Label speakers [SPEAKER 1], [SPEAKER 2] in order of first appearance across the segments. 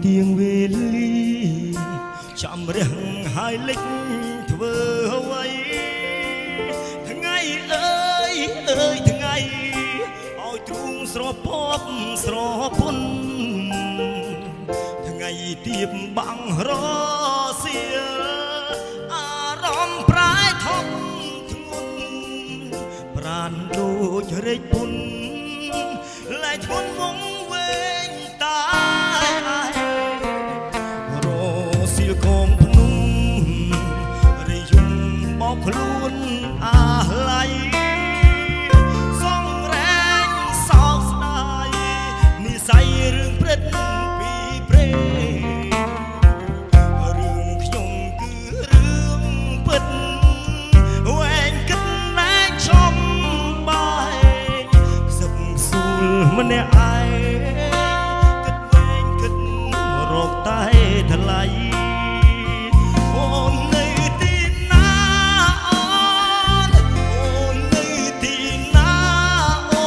[SPEAKER 1] ទៀងវេលាចាំរះហើយលិចធ្វើអ្វីថ្ងៃអើយថ្ងៃឲ្យទ្រូងស្រពប់ស្រពន់ថ្ងៃទៀបបាំងរសៀលអារម្មណ៍ប្រែធំធ្ងន់ប្រានដូចរែកពុនលែងធ្ងន់វងវែងតារសៀលកងភ្នំរីយំបោកខ្លួនអាឡ័យសងរែងសោកស្ដាយនិស័យរឿងព្រឹត្តពីព្រេរឿងខ្ញុំគឺរឿងពិតវែងគិតលែងចំបាយខ្សឹបខ្សួលម្នាក់ឯងគិតវែងគិតរកតែថ្លៃអូននៅទីណាអូននៅទីណាអូ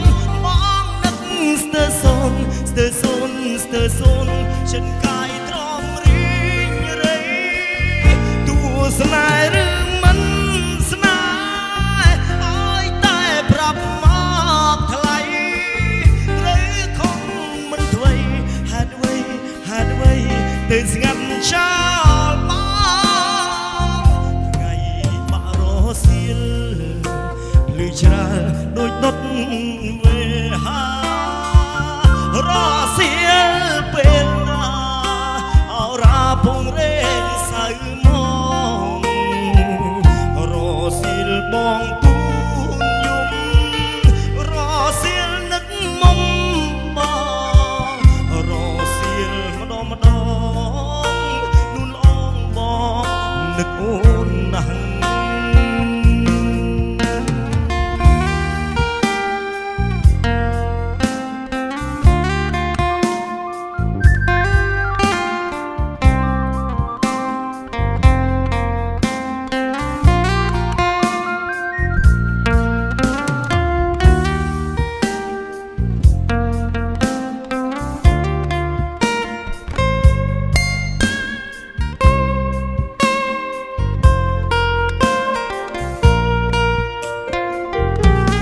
[SPEAKER 1] នបងនឹកស្ទើសូនចិនកាយទ្រាំរីងរៃទោះស្នេហ៍ឬមិនស្នេហ៍ឲ្យតែប្រាប់មកថ្លៃឬខំមិនធ្វេហេតុអ្វីទៅស្ងាត់ចោលមកថ្ងៃបាក់រសៀលលឺច្រាលដូចដុតវេហារសៀលពេលណាអរាពងរែងសៅមករសៀលបងទូនយំរសៀលនឹកមុំបងរសៀលម្ដងនួនល្អងបងនឹកអូនណាស់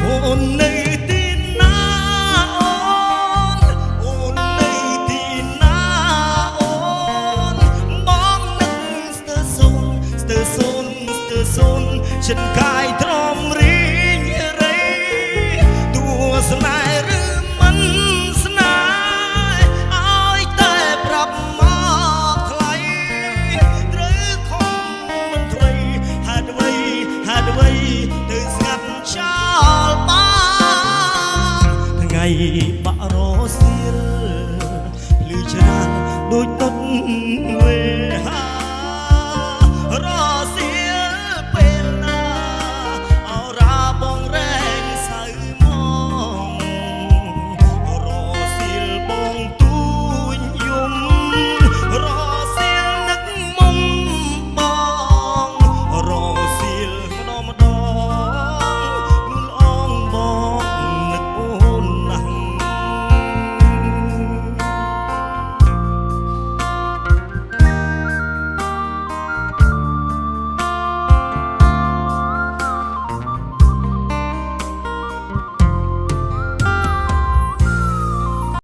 [SPEAKER 1] អូននៅទីណាអូននៅទីណាអូនបងនឹកស្ទើសូនចិនកាយទ្រាំរីងរៃទោះស្នេហ៍ឬមិនស្នេហ៍ឲ្យតែប្រាប់មកថ្លៃត្រូវខំមិនធ្វេហេតុអ្វីទៅស្ងាត់ចោលថ្ងៃបាក់រ